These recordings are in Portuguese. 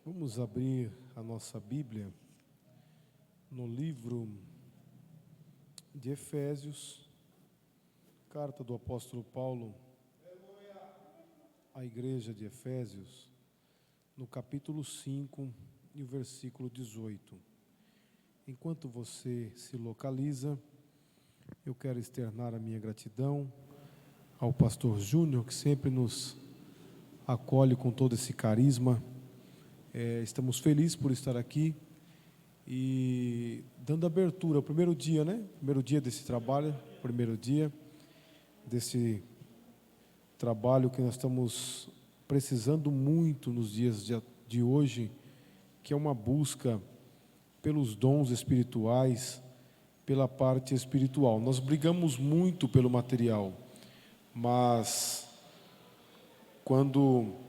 Vamos abrir a nossa Bíblia no livro de Efésios, carta do apóstolo Paulo à igreja de Efésios, no capítulo 5 e o versículo 18. Enquanto você se localiza, eu quero externar a minha gratidão ao pastor Júnior, que sempre nos acolhe com todo esse carisma. Estamos felizes por estar aqui e dando abertura ao primeiro dia, Primeiro dia desse trabalho, primeiro dia desse trabalho que nós estamos precisando muito nos dias de hoje, que é uma busca pelos dons espirituais, pela parte espiritual. Nós brigamos muito pelo material, mas quando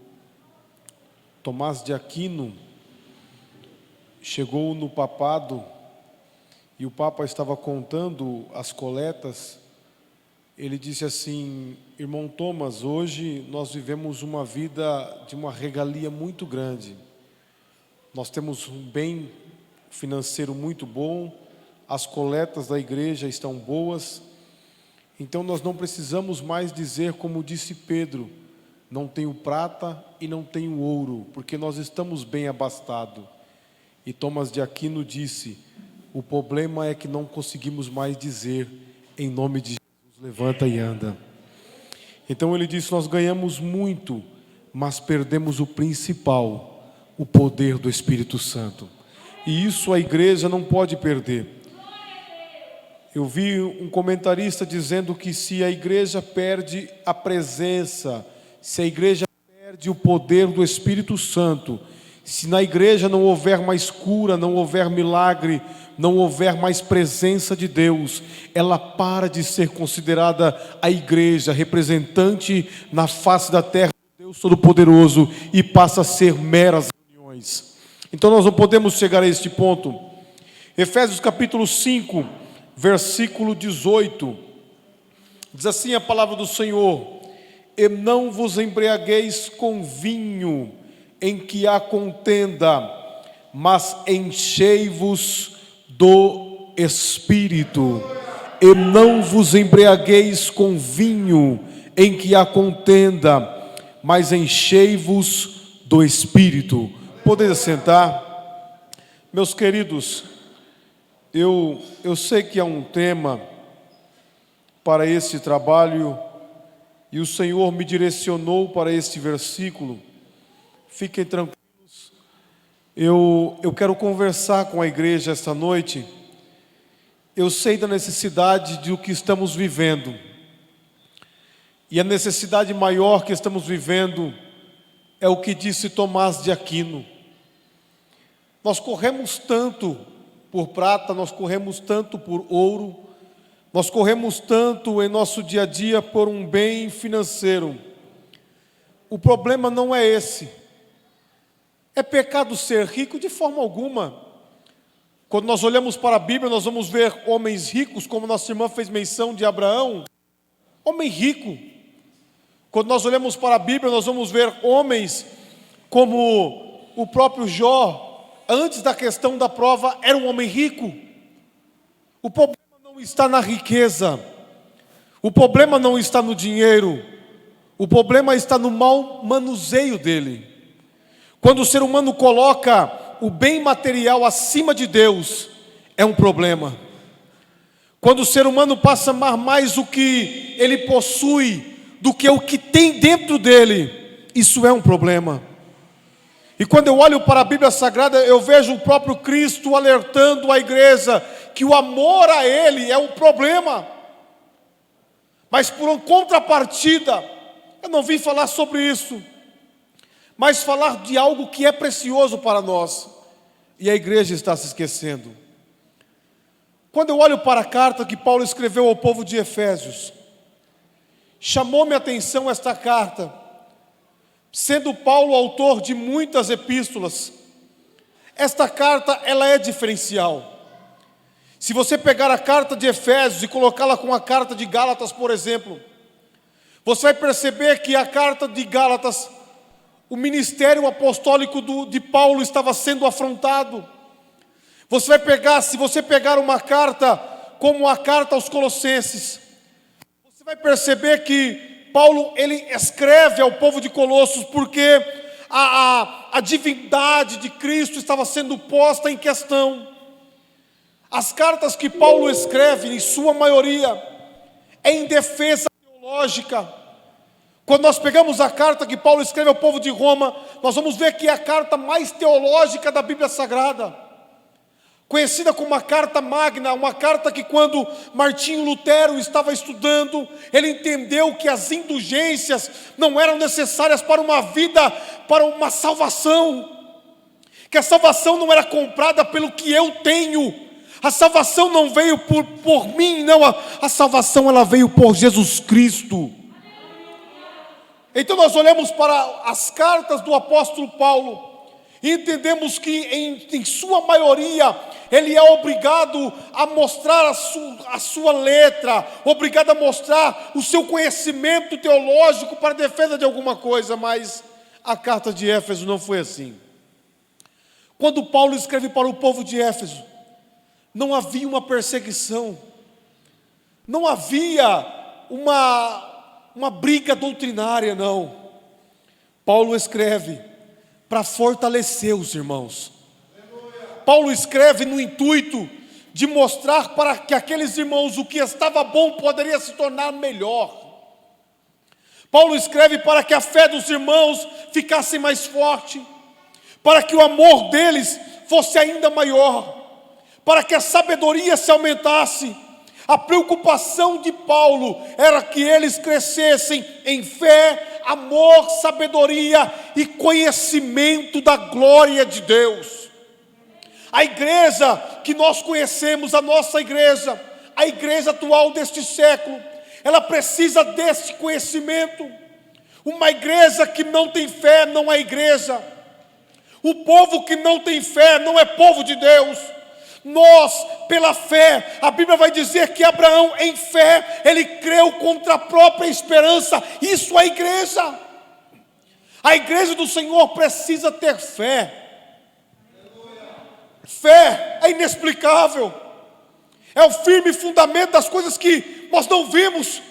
Tomás de Aquino chegou no papado e o Papa estava contando as coletas, ele disse assim: irmão Thomas, hoje nós vivemos uma vida de uma regalia muito grande. Nós temos um bem financeiro muito bom, as coletas da igreja estão boas, então nós não precisamos mais dizer como disse Pedro: não tenho prata e não tenho ouro, porque nós estamos bem abastados. E Tomás de Aquino disse: o problema é que não conseguimos mais dizer em nome de Jesus, levanta e anda. Então ele disse: nós ganhamos muito, mas perdemos o principal, o poder do Espírito Santo. E isso a igreja não pode perder. Eu vi um comentarista dizendo que se a igreja perde a presença, se a igreja perde o poder do Espírito Santo, se na igreja não houver mais cura, não houver milagre, não houver mais presença de Deus, ela para de ser considerada a igreja, representante na face da terra do Deus Todo-Poderoso, e passa a ser meras reuniões. Então nós não podemos chegar a este ponto. Efésios capítulo 5, versículo 18, diz assim a palavra do Senhor: e não vos embriagueis com vinho, em que há contenda, mas enchei-vos do Espírito. E não vos embriagueis com vinho, em que há contenda, mas enchei-vos do Espírito. Podeis sentar? Meus queridos, eu sei que há um tema para esse trabalho, e o Senhor me direcionou para este versículo. Fiquem tranquilos, eu quero conversar com a igreja esta noite. Eu sei da necessidade do que estamos vivendo, e a necessidade maior que estamos vivendo é o que disse Tomás de Aquino: nós corremos tanto por prata, nós corremos tanto por ouro, nós corremos tanto em nosso dia a dia por um bem financeiro. O problema não é esse. É pecado ser rico? De forma alguma. Quando nós olhamos para a Bíblia, nós vamos ver homens ricos, como nossa irmã fez menção de Abraão, homem rico. Quando nós olhamos para a Bíblia, nós vamos ver homens como o próprio Jó, antes da questão da prova, era um homem rico. O problema não está na riqueza, o problema não está no dinheiro, o problema está no mau manuseio dele. Quando o ser humano coloca o bem material acima de Deus, é um problema. Quando o ser humano passa a amar mais o que ele possui do que o que tem dentro dele, isso é um problema. E quando eu olho para a Bíblia Sagrada, eu vejo o próprio Cristo alertando a igreja que o amor a Ele é um problema. Mas por uma contrapartida, eu não vim falar sobre isso, mas falar de algo que é precioso para nós, e a igreja está se esquecendo. Quando eu olho para a carta que Paulo escreveu ao povo de Efésios, chamou-me a atenção esta carta, sendo Paulo autor de muitas epístolas. Esta carta, ela é diferencial. Se você pegar a carta de Efésios e colocá-la com a carta de Gálatas, por exemplo, você vai perceber que a carta de Gálatas, o ministério apostólico de Paulo estava sendo afrontado. Você vai pegar, se você pegar uma carta como a carta aos Colossenses, você vai perceber que Paulo, ele escreve ao povo de Colossos porque a divindade de Cristo estava sendo posta em questão. As cartas que Paulo escreve, em sua maioria, é em defesa teológica. Quando nós pegamos a carta que Paulo escreve ao povo de Roma, nós vamos ver que é a carta mais teológica da Bíblia Sagrada, conhecida como a carta magna, uma carta que quando Martinho Lutero estava estudando, ele entendeu que as indulgências não eram necessárias para uma vida, para uma salvação, que a salvação não era comprada pelo que eu tenho, a salvação não veio por mim, não, a salvação ela veio por Jesus Cristo. Então nós olhamos para as cartas do apóstolo Paulo e entendemos que em sua maioria ele é obrigado a mostrar a sua letra, obrigado a mostrar o seu conhecimento teológico para a defesa de alguma coisa, mas a carta de Éfeso não foi assim. Quando Paulo escreve para o povo de Éfeso, não havia uma perseguição, não havia uma briga doutrinária, não. Paulo escreve para fortalecer os irmãos. Paulo escreve no intuito de mostrar para que aqueles irmãos o que estava bom poderia se tornar melhor. Paulo escreve para que a fé dos irmãos ficasse mais forte, para que o amor deles fosse ainda maior, para que a sabedoria se aumentasse. A preocupação de Paulo era que eles crescessem em fé, amor, sabedoria e conhecimento da glória de Deus. A igreja que nós conhecemos, a nossa igreja, a igreja atual deste século, ela precisa deste conhecimento. Uma igreja que não tem fé não é igreja. O povo que não tem fé não é povo de Deus. Nós, pela fé, a Bíblia vai dizer que Abraão, em fé, ele creu contra a própria esperança. Isso é a igreja. A igreja do Senhor precisa ter fé. Fé é inexplicável. É o firme fundamento das coisas que nós não vimos.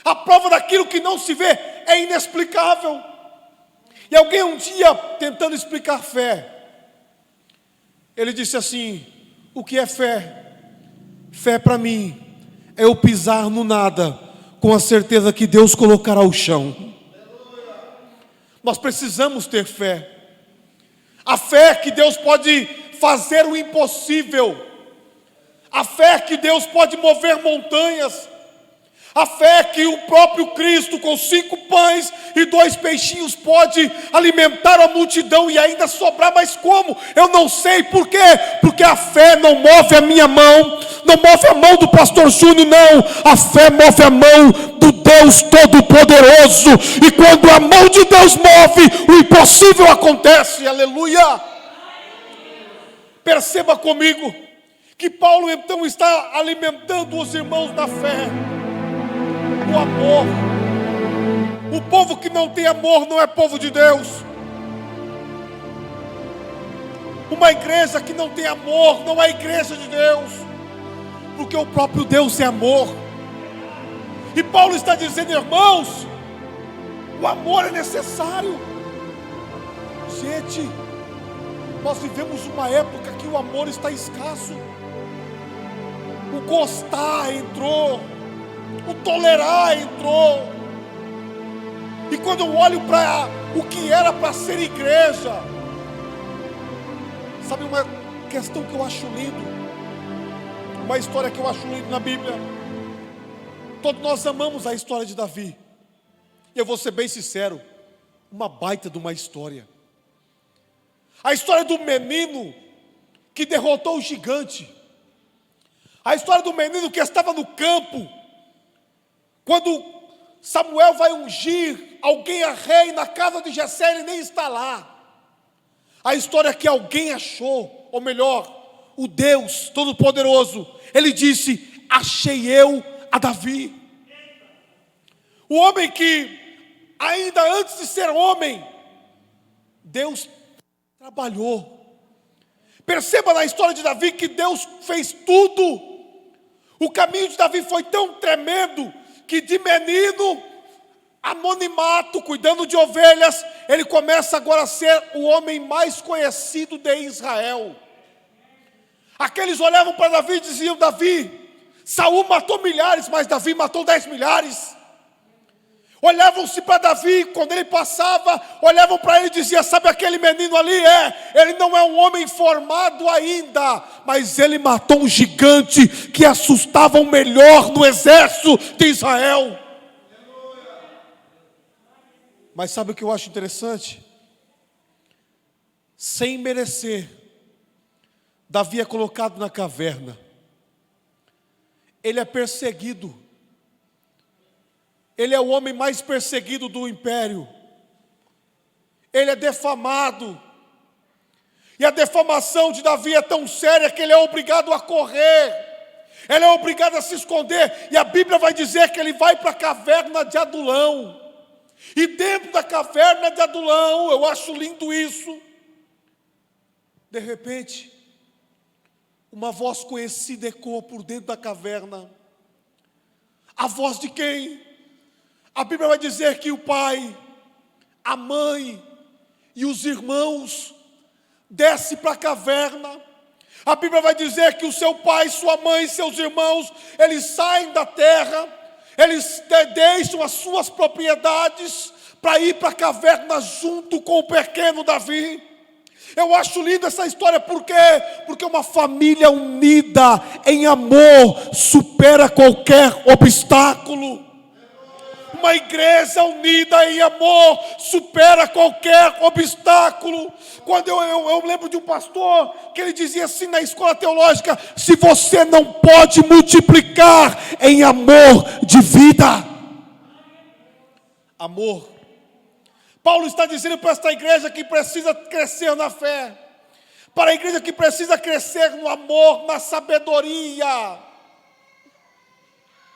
A prova daquilo que não se vê é inexplicável. E alguém um dia, tentando explicar fé, ele disse assim: o que é fé? Fé para mim é eu pisar no nada com a certeza que Deus colocará o chão. Nós precisamos ter fé. A fé que Deus pode fazer o impossível. A fé que Deus pode mover montanhas. A fé que o próprio Cristo, com 5 pães e 2 peixinhos, pode alimentar a multidão e ainda sobrar. Mas como? Eu não sei. Por quê? Porque a fé não move a minha mão, não move a mão do pastor Júnior, não. A fé move a mão do Deus Todo-Poderoso. E quando a mão de Deus move, o impossível acontece. Aleluia! Perceba comigo que Paulo então está alimentando os irmãos da fé. O amor. O povo que não tem amor não é povo de Deus. Uma igreja que não tem amor não é igreja de Deus, porque o próprio Deus é amor. E Paulo está dizendo, irmãos, o amor é necessário. Gente, nós vivemos uma época que o amor está escasso. O gostar entrou, o tolerar entrou. E quando eu olho para o que era para ser igreja, sabe uma questão que eu acho lindo, uma história que eu acho lindo na Bíblia. Todos nós amamos a história de Davi. E eu vou ser bem sincero, uma baita de uma história. A história do menino que derrotou o gigante. A história do menino que estava no campo, quando Samuel vai ungir alguém a rei na casa de Jessé, ele nem está lá. A história que alguém achou, ou melhor, o Deus Todo-Poderoso, ele disse, achei eu a Davi. O homem que, ainda antes de ser homem, Deus trabalhou. Perceba na história de Davi que Deus fez tudo. O caminho de Davi foi tão tremendo que de menino, anonimato, cuidando de ovelhas, ele começa agora a ser o homem mais conhecido de Israel. Aqueles olhavam para Davi e diziam: Davi, Saul matou milhares, mas Davi matou 10 milhares. Olhavam-se para Davi, quando ele passava, olhavam para ele e diziam: sabe aquele menino ali? Ele não é um homem formado ainda, mas ele matou um gigante que assustava o melhor no exército de Israel. Mas sabe o que eu acho interessante? Sem merecer, Davi é colocado na caverna. Ele é perseguido. Ele é o homem mais perseguido do império. Ele é defamado. E a defamação de Davi é tão séria que ele é obrigado a correr. Ele é obrigado a se esconder. E a Bíblia vai dizer que ele vai para a caverna de Adulão. E dentro da caverna de Adulão, eu acho lindo isso. De repente, uma voz conhecida ecoa por dentro da caverna. A voz de quem? A Bíblia vai dizer que o pai, a mãe e os irmãos descem para a caverna. A Bíblia vai dizer que o seu pai, sua mãe e seus irmãos, eles saem da terra, eles deixam as suas propriedades para ir para a caverna junto com o pequeno Davi. Eu acho linda essa história, por quê? Porque uma família unida em amor supera qualquer obstáculo. Uma igreja unida em amor supera qualquer obstáculo. Quando eu lembro de um pastor que ele dizia assim na escola teológica: se você não pode multiplicar em amor, divida. Amor. Paulo está dizendo para esta igreja que precisa crescer na fé, para a igreja que precisa crescer no amor, na sabedoria.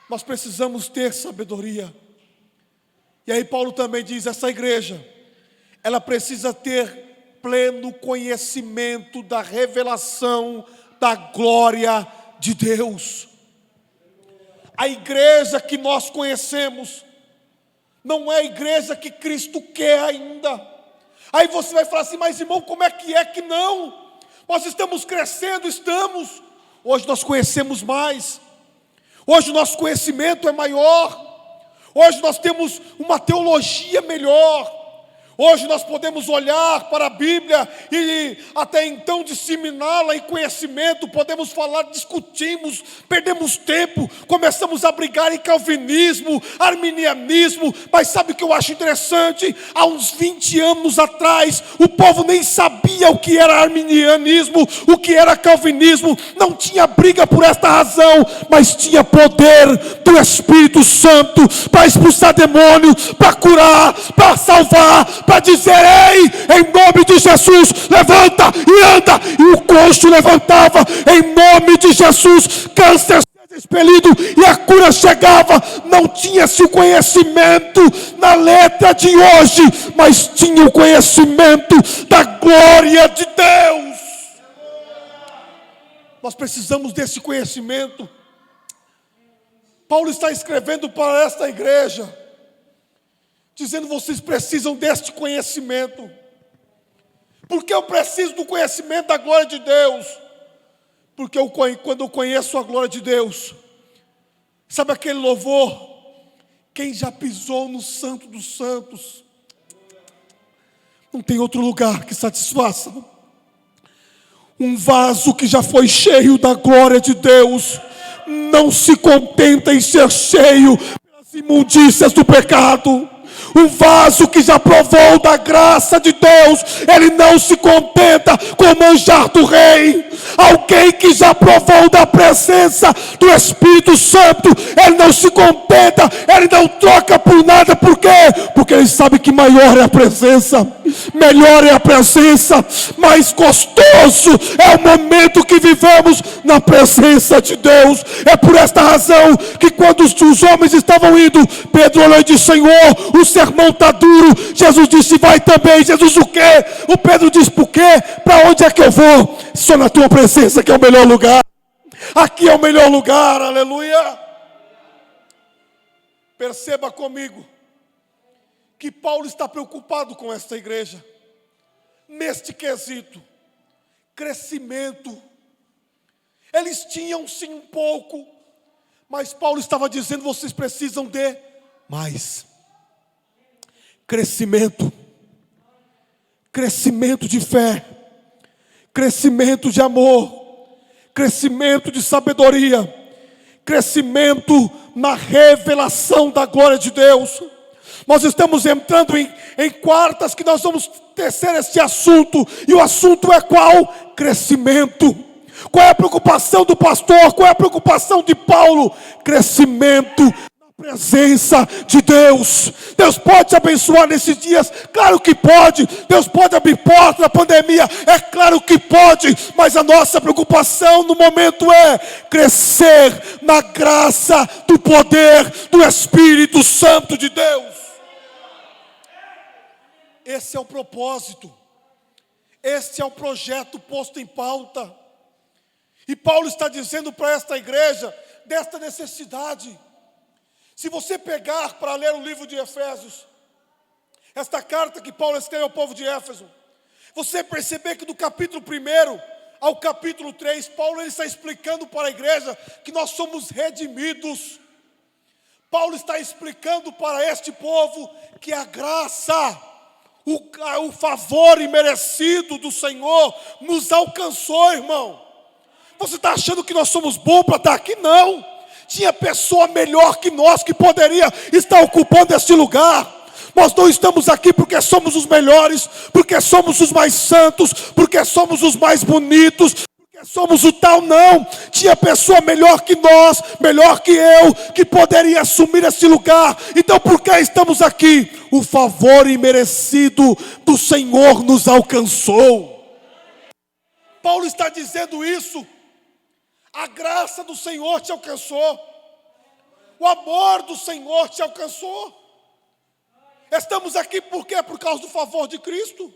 Nós precisamos ter sabedoria. E aí Paulo também diz: essa igreja, ela precisa ter pleno conhecimento da revelação da glória de Deus. A igreja que nós conhecemos não é a igreja que Cristo quer ainda. Aí você vai falar assim: mas irmão, como é que não? Nós estamos crescendo, estamos. Hoje nós conhecemos mais. Hoje o nosso conhecimento é maior. Hoje nós temos uma teologia melhor. Hoje nós podemos olhar para a Bíblia e até então disseminá-la em conhecimento. Podemos falar, discutimos, perdemos tempo, começamos a brigar em calvinismo, arminianismo. Mas sabe o que eu acho interessante? Há uns 20 anos atrás, o povo nem sabia o que era arminianismo, o que era calvinismo. Não tinha briga por esta razão, mas tinha poder do Espírito Santo para expulsar demônios, para curar, para salvar, para dizer: ei, em nome de Jesus, levanta e anda. E o coxo levantava em nome de Jesus, câncer expelido e a cura chegava. Não tinha-se o conhecimento na letra de hoje, mas tinha o conhecimento da glória de Deus. Nós precisamos desse conhecimento. Paulo está escrevendo para esta igreja, dizendo: vocês precisam deste conhecimento. Porque eu preciso do conhecimento da glória de Deus. Porque quando eu conheço a glória de Deus, sabe aquele louvor? Quem já pisou no Santo dos Santos, não tem outro lugar que satisfaça. Um vaso que já foi cheio da glória de Deus não se contenta em ser cheio pelas imundícias do pecado. Um vaso que já provou da graça de Deus, ele não se contenta com manjar do rei. Alguém que já provou da presença do Espírito Santo, ele não se contenta, ele não troca por nada. Por quê? Porque ele sabe que maior é a presença, melhor é a presença, mais gostoso é o momento que vivemos na presença de Deus. É por esta razão que quando os homens estavam indo, Pedro olhou e disse: Senhor, o sermão está duro. Jesus disse, vai também. Jesus, o quê? O Pedro disse, por quê? Para onde é que eu vou? Só na tua presença que é o melhor lugar. Aqui é o melhor lugar, aleluia. Perceba comigo que Paulo está preocupado com esta igreja, neste quesito, crescimento. Eles tinham sim um pouco, mas Paulo estava dizendo, vocês precisam de mais. Crescimento. Crescimento de fé. Crescimento de amor. Crescimento de sabedoria. Crescimento na revelação da glória de Deus. Nós estamos entrando em quartas que nós vamos tecer este assunto. E o assunto é qual? Crescimento. Qual é a preocupação do pastor? Qual é a preocupação de Paulo? Crescimento na presença de Deus. Deus pode te abençoar nesses dias? Claro que pode. Deus pode abrir porta na pandemia? É claro que pode. Mas a nossa preocupação no momento é crescer na graça do poder do Espírito Santo de Deus. Esse é o propósito. Esse é o projeto posto em pauta. E Paulo está dizendo para esta igreja desta necessidade. Se você pegar para ler o livro de Efésios, esta carta que Paulo escreve ao povo de Éfeso, você perceber que do capítulo 1 ao capítulo 3, Paulo ele está explicando para a igreja que nós somos redimidos. Paulo está explicando para este povo que a graça, o favor imerecido do Senhor nos alcançou, irmão. Você está achando que nós somos bons para estar aqui? Não. Tinha pessoa melhor que nós que poderia estar ocupando este lugar. Nós não estamos aqui porque somos os melhores, porque somos os mais santos, porque somos os mais bonitos, porque somos o tal, não. Tinha pessoa melhor que nós, melhor que eu, que poderia assumir este lugar. Então por que estamos aqui? O favor imerecido do Senhor nos alcançou. Paulo está dizendo isso. A graça do Senhor te alcançou. O amor do Senhor te alcançou. Estamos aqui por quê? Por causa do favor de Cristo.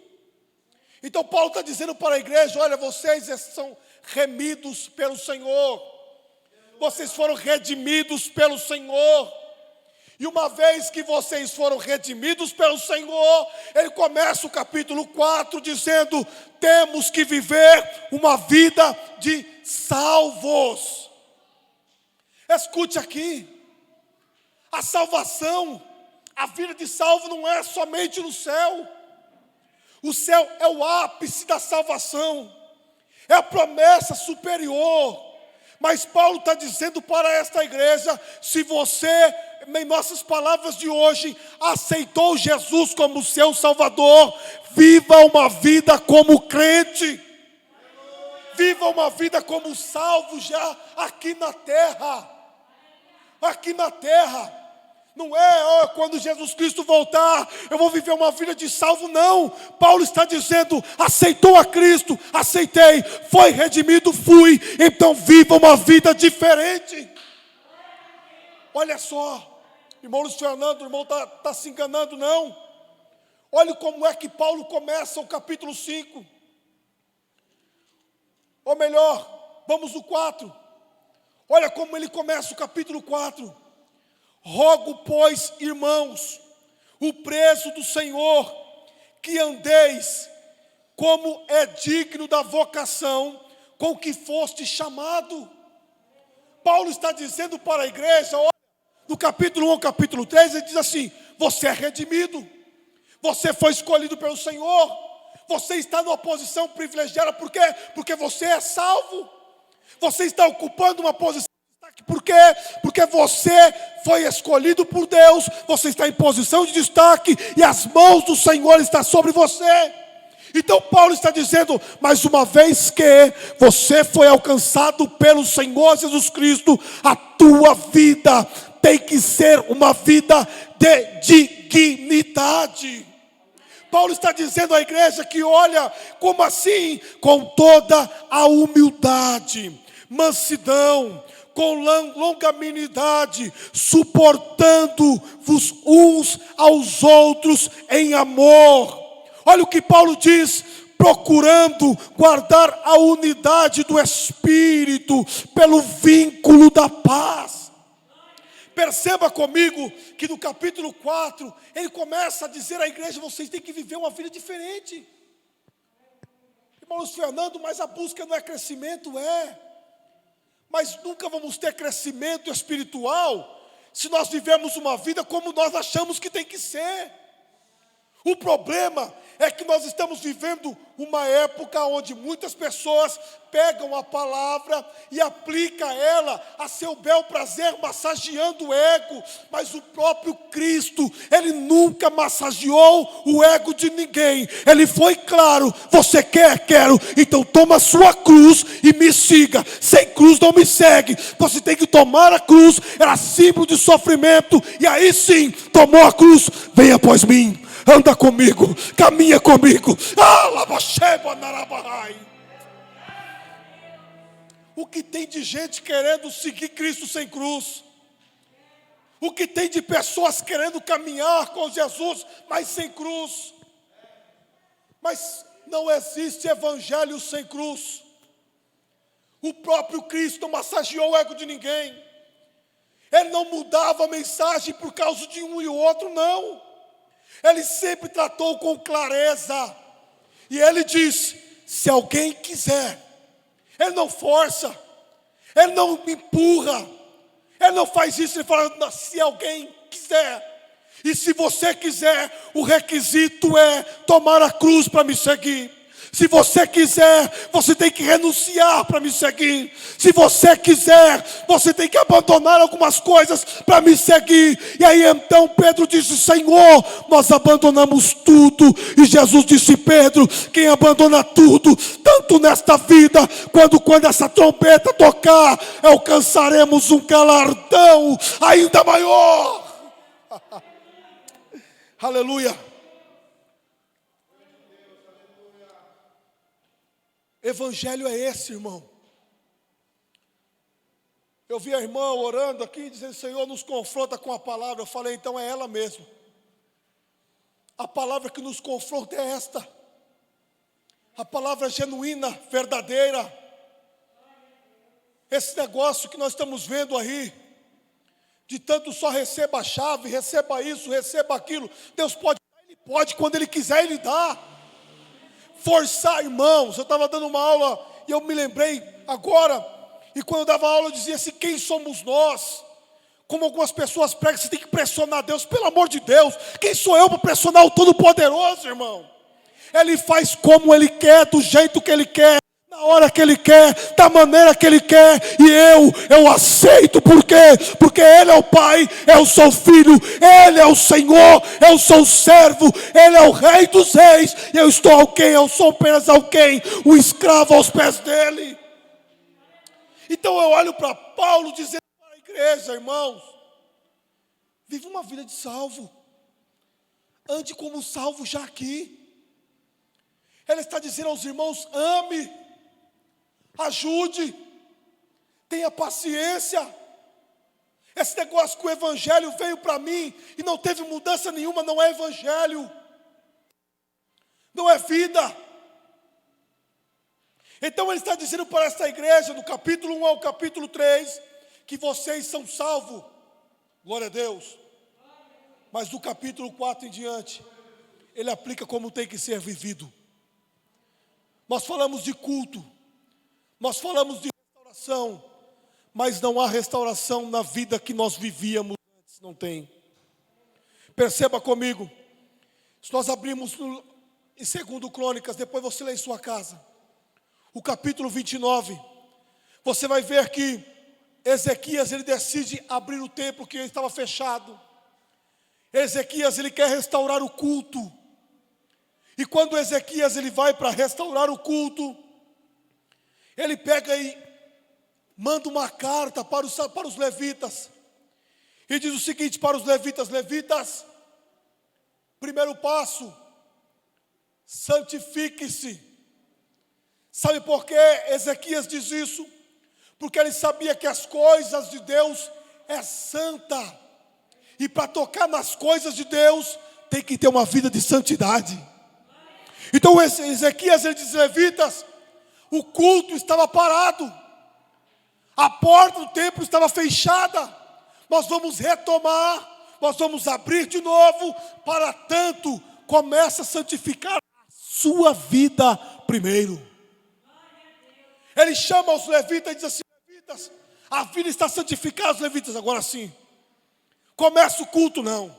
Então Paulo está dizendo para a igreja, olha, vocês são remidos pelo Senhor. Vocês foram redimidos pelo Senhor. E uma vez que vocês foram redimidos pelo Senhor, ele começa o capítulo 4 dizendo, temos que viver uma vida de salvos. Escute aqui, a salvação, a vida de salvo não é somente no céu. O céu é o ápice da salvação, é a promessa superior. Mas Paulo está dizendo para esta igreja, se você, em nossas palavras de hoje, aceitou Jesus como seu Salvador, viva uma vida como crente. Viva uma vida como salvo já aqui na terra. Aqui na terra. Não é quando Jesus Cristo voltar, eu vou viver uma vida de salvo, não. Paulo está dizendo, aceitou a Cristo, aceitei, foi redimido, fui. Então viva uma vida diferente. Olha só, irmão Luiz Fernando, o irmão está se enganando, não. Olha como é que Paulo começa o capítulo 5. Ou melhor, vamos no 4. Olha como ele começa o capítulo 4. Rogo, pois, irmãos, o preço do Senhor, que andeis como é digno da vocação com que foste chamado. Paulo está dizendo para a igreja, olha, no capítulo 1 ao capítulo 3, ele diz assim, você é redimido, você foi escolhido pelo Senhor, você está numa posição privilegiada, por quê? Porque você é salvo, você está ocupando uma posição. Por quê? Porque você foi escolhido por Deus, você está em posição de destaque e as mãos do Senhor estão sobre você. Então Paulo está dizendo, mas uma vez que você foi alcançado pelo Senhor Jesus Cristo, a tua vida tem que ser uma vida de dignidade. Paulo está dizendo à igreja que olha, como assim? Com toda a humildade, mansidão, com longanimidade, suportando-vos uns aos outros em amor. Olha o que Paulo diz: procurando guardar a unidade do Espírito pelo vínculo da paz. Perceba comigo que no capítulo 4, ele começa a dizer à igreja: vocês têm que viver uma vida diferente. Irmão Fernando, mas a busca não é crescimento? Mas nunca vamos ter crescimento espiritual se nós vivemos uma vida como nós achamos que tem que ser. O problema é que nós estamos vivendo uma época onde muitas pessoas pegam a palavra e aplicam ela a seu bel prazer, massageando o ego. Mas o próprio Cristo, Ele nunca massageou o ego de ninguém. Ele foi claro: você quer? Quero. Então toma a sua cruz e me siga. Sem cruz não me segue. Você tem que tomar a cruz. Era símbolo de sofrimento. E aí sim, tomou a cruz. Venha após mim. Anda comigo, caminha comigo. O que tem de gente querendo seguir Cristo sem cruz? O que tem de pessoas querendo caminhar com Jesus, mas sem cruz? Mas não existe evangelho sem cruz. O próprio Cristo não massageou o ego de ninguém. Ele não mudava a mensagem por causa de um e o outro, não. Ele sempre tratou com clareza. E ele diz: se alguém quiser. Ele não força. Ele não empurra. Ele não faz isso. Ele fala: se alguém quiser. E se você quiser, o requisito é tomar a cruz para me seguir. Se você quiser, você tem que renunciar para me seguir. Se você quiser, você tem que abandonar algumas coisas para me seguir. E aí então Pedro disse: Senhor, nós abandonamos tudo. E Jesus disse: Pedro, quem abandona tudo, tanto nesta vida, quando essa trombeta tocar, alcançaremos um galardão ainda maior. Aleluia. Evangelho é esse, irmão. Eu vi a irmã orando aqui, dizendo: Senhor, nos confronta com a palavra. Eu falei: então é ela mesmo. A palavra que nos confronta é esta. A palavra genuína, verdadeira. Esse negócio que nós estamos vendo aí, de tanto só receba a chave, receba isso, receba aquilo. Deus pode dar, Ele pode, quando Ele quiser Ele dá. Forçar, irmãos, eu estava dando uma aula e eu me lembrei agora, e quando eu dava aula eu dizia assim: quem somos nós? Como algumas pessoas pregam, você tem que pressionar Deus. Pelo amor de Deus, quem sou eu para pressionar o Todo-Poderoso, irmão? Ele faz como Ele quer, do jeito que Ele quer, na hora que Ele quer, da maneira que Ele quer. E eu aceito. Por quê? Porque Ele é o Pai, eu sou o Filho, Ele é o Senhor, eu sou o servo, Ele é o Rei dos Reis. E eu estou alguém, eu sou apenas alguém, um escravo aos pés dEle. Então eu olho para Paulo dizendo para a igreja: irmãos, vive uma vida de salvo. Ande como salvo já aqui. Ele está dizendo aos irmãos: ame, ajude, tenha paciência. Esse negócio que o evangelho veio para mim e não teve mudança nenhuma, não é evangelho, não é vida. Então ele está dizendo para esta igreja, do capítulo 1 ao capítulo 3, que vocês são salvos, glória a Deus. Mas do capítulo 4 em diante, ele aplica como tem que ser vivido. Nós falamos de culto, nós falamos de restauração, mas não há restauração na vida que nós vivíamos antes, não tem. Perceba comigo, se nós abrimos em 2 Crônicas, depois você lê em sua casa, o capítulo 29, você vai ver que Ezequias, ele decide abrir o templo que estava fechado. Ezequias, ele quer restaurar o culto. E quando Ezequias ele vai para restaurar o culto, ele pega e manda uma carta para os levitas. E diz o seguinte para os levitas: levitas, primeiro passo, santifique-se. Sabe por que Ezequias diz isso? porque ele sabia que as coisas de Deus é santa, e para tocar nas coisas de Deus tem que ter uma vida de santidade. Então Ezequias, ele diz: levitas, o culto estava parado, a porta do templo estava fechada, nós vamos retomar, nós vamos abrir de novo. Para tanto, começa a santificar a sua vida primeiro. Ele chama os levitas e diz assim: levitas, a vida está santificada. Os levitas: agora sim. Começa o culto? Não.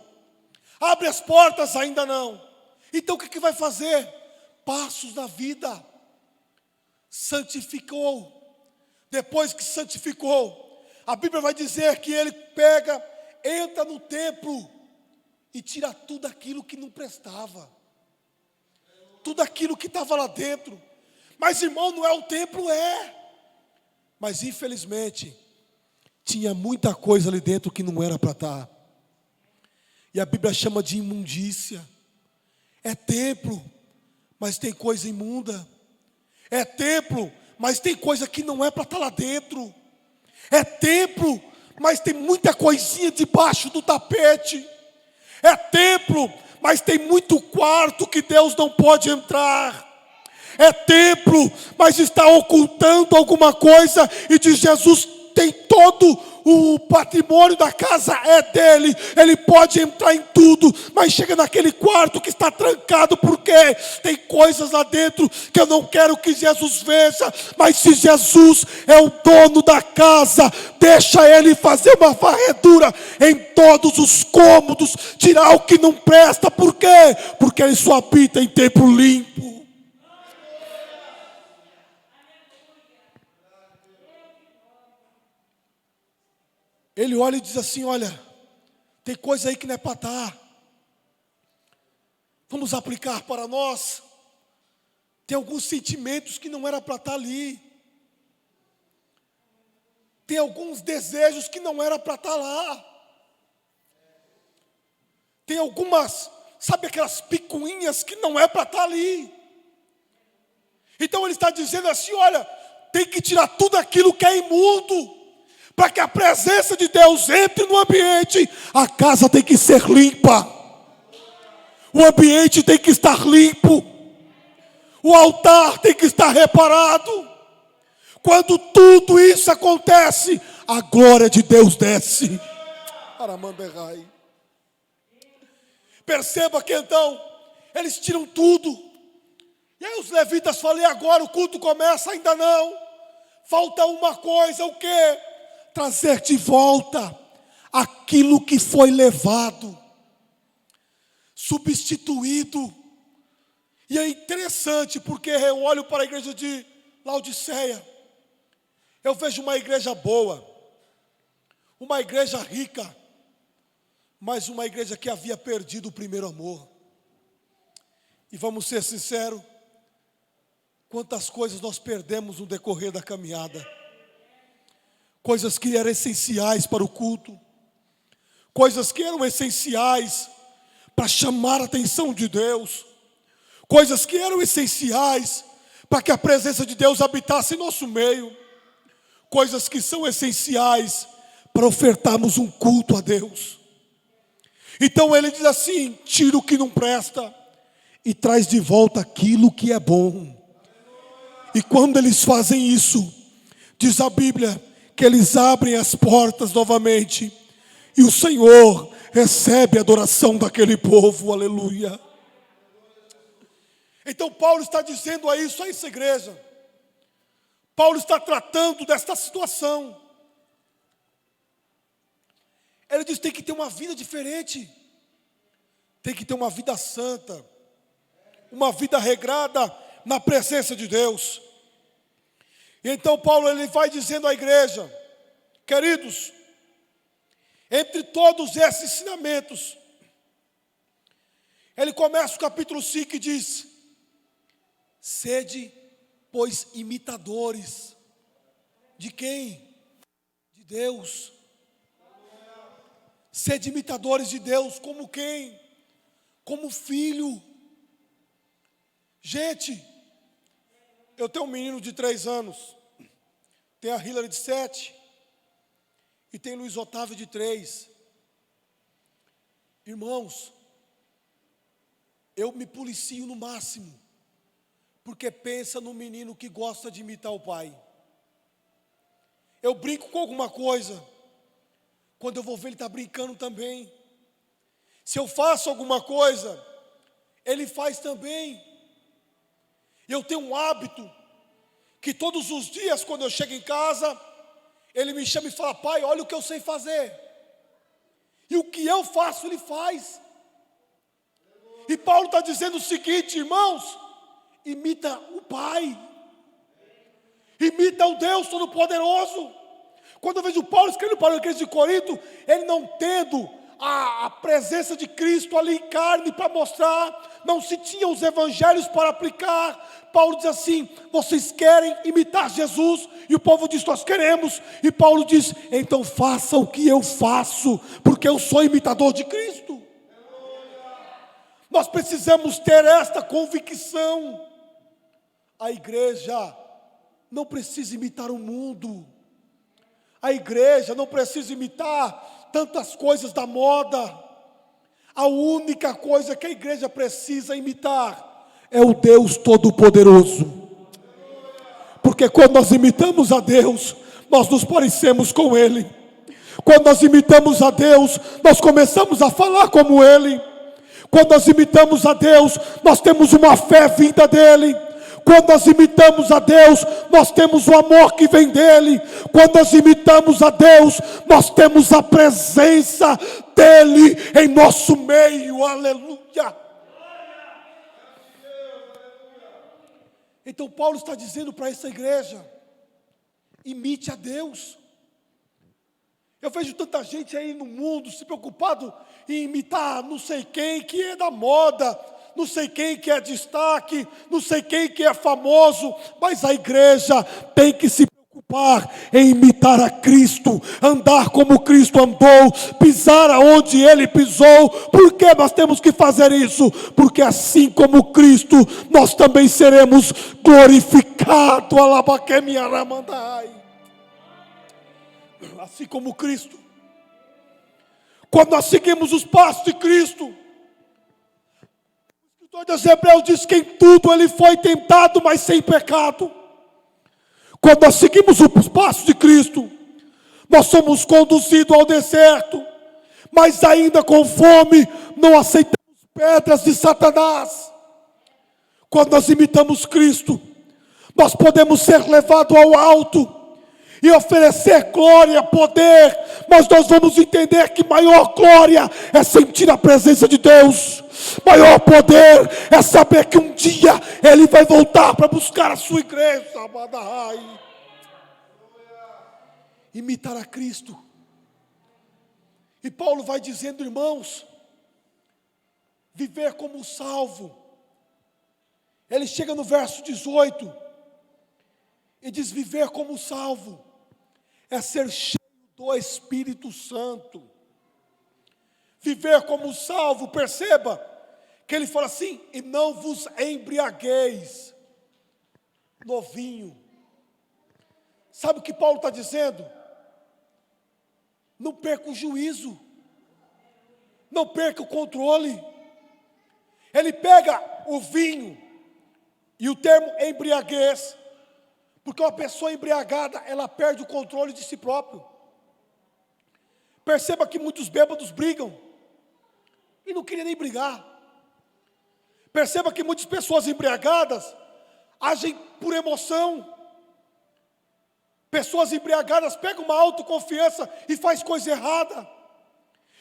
Abre as portas? Ainda não. Então o que vai fazer? Passos na vida. Santificou. Depois que santificou, a Bíblia vai dizer que ele entra no templo e tira tudo aquilo que não prestava, tudo aquilo que estava lá dentro. Mas, irmão, não é o templo, mas infelizmente tinha muita coisa ali dentro que não era para estar. E a Bíblia chama de imundícia. É templo, mas tem coisa imunda. É templo, mas tem coisa que não é para estar lá dentro. É templo, mas tem muita coisinha debaixo do tapete. É templo, mas tem muito quarto que Deus não pode entrar. É templo, mas está ocultando alguma coisa, e diz: Jesus tem todo o patrimônio da casa, é dele, ele pode entrar em tudo, mas chega naquele quarto que está trancado, porque tem coisas lá dentro que eu não quero que Jesus veja. Mas se Jesus é o dono da casa, deixa ele fazer uma varredura em todos os cômodos, tirar o que não presta. Por quê? Porque ele só habita em templo limpo. Ele olha e diz assim: olha, tem coisa aí que não é para estar. Vamos aplicar para nós. Tem alguns sentimentos que não era para estar ali. Tem alguns desejos que não era para estar lá. Tem algumas, sabe, aquelas picuinhas que não é para estar ali. Então ele está dizendo assim: olha, tem que tirar tudo aquilo que é imundo, para que a presença de Deus entre no ambiente. A casa tem que ser limpa, o ambiente tem que estar limpo, o altar tem que estar reparado. Quando tudo isso acontece, a glória de Deus desce. Perceba que então eles tiram tudo. E aí os levitas falam: e agora o culto começa? Ainda não. Falta uma coisa, o quê? Trazer de volta aquilo que foi levado, substituído. E é interessante, porque eu olho para a igreja de Laodiceia, eu vejo uma igreja boa, uma igreja rica, mas uma igreja que havia perdido o primeiro amor. E vamos ser sinceros, quantas coisas nós perdemos no decorrer da caminhada. Coisas que eram essenciais para o culto, coisas que eram essenciais para chamar a atenção de Deus, coisas que eram essenciais para que a presença de Deus habitasse em nosso meio, coisas que são essenciais para ofertarmos um culto a Deus. Então ele diz assim: tira o que não presta e traz de volta aquilo que é bom. E quando eles fazem isso, diz a Bíblia que eles abrem as portas novamente, e o Senhor recebe a adoração daquele povo. Aleluia. Então Paulo está dizendo a isso a essa igreja. Paulo está tratando desta situação. Ele diz: tem que ter uma vida diferente, tem que ter uma vida santa, uma vida regrada na presença de Deus. E então Paulo, ele vai dizendo à igreja: queridos, entre todos esses ensinamentos, ele começa o capítulo 5 e diz: sede, pois, imitadores. De quem? De Deus. Sede imitadores de Deus, como quem? Como filho. Gente, eu tenho um menino de 3 anos. tem a Hillary de 7 e tem Luiz Otávio de 3. Irmãos, eu me policio no máximo, porque pensa no menino que gosta de imitar o pai. Eu brinco com alguma coisa, quando eu vou ver ele está brincando também. Se eu faço alguma coisa, ele faz também. Eu tenho um hábito, que todos os dias quando eu chego em casa, ele me chama e fala: pai, olha o que eu sei fazer. E o que eu faço, ele faz. E Paulo está dizendo o seguinte, irmãos: imita o Pai, imita o Deus Todo-Poderoso. Quando eu vejo Paulo escrevendo para a igreja de Corinto, ele não tendo a presença de Cristo ali em carne para mostrar, não se tinha os evangelhos para aplicar. Paulo diz assim: vocês querem imitar Jesus? E o povo diz: nós queremos. E Paulo diz: então faça o que eu faço, porque eu sou imitador de Cristo. Nós precisamos ter esta convicção. A igreja não precisa imitar o mundo. A igreja não precisa imitar tantas coisas da moda. A única coisa que a igreja precisa imitar é o Deus Todo-Poderoso. Porque quando nós imitamos a Deus, nós nos parecemos com Ele. Quando nós imitamos a Deus, nós começamos a falar como Ele. Quando nós imitamos a Deus, nós temos uma fé vinda dEle. Quando nós imitamos a Deus, nós temos o amor que vem dEle. Quando nós imitamos a Deus, nós temos a presença dEle em nosso meio. Aleluia! Então Paulo está dizendo para essa igreja: imite a Deus. Eu vejo tanta gente aí no mundo se preocupado em imitar não sei quem que é da moda, não sei quem que é destaque, não sei quem que é famoso, mas a igreja tem que se preocupar em imitar a Cristo, andar como Cristo andou, pisar aonde Ele pisou. Por que nós temos que fazer isso? Porque assim como Cristo, nós também seremos glorificados. Assim como Cristo. Quando nós seguimos os passos de Cristo, o escritor dos Hebreus diz que em tudo Ele foi tentado, mas sem pecado. Quando nós seguimos os passos de Cristo, nós somos conduzidos ao deserto, mas ainda com fome, não aceitamos pedras de Satanás. Quando nós imitamos Cristo, nós podemos ser levados ao alto e oferecer glória, poder, mas nós vamos entender que maior glória é sentir a presença de Deus. Maior poder é saber que um dia Ele vai voltar para buscar a sua igreja. Imitar a Cristo. E Paulo vai dizendo, irmãos, viver como salvo. Ele chega no verso 18 e diz: viver como salvo é ser cheio do Espírito Santo. Viver como salvo, perceba que ele fala assim: e não vos embriagueis no vinho. Sabe o que Paulo está dizendo? Não perca o juízo, não perca o controle. Ele pega o vinho e o termo embriaguez, porque uma pessoa embriagada, ela perde o controle de si próprio. Perceba que muitos bêbados brigam e não queriam nem brigar. Perceba que muitas pessoas embriagadas agem por emoção. Pessoas embriagadas pegam uma autoconfiança e faz coisa errada.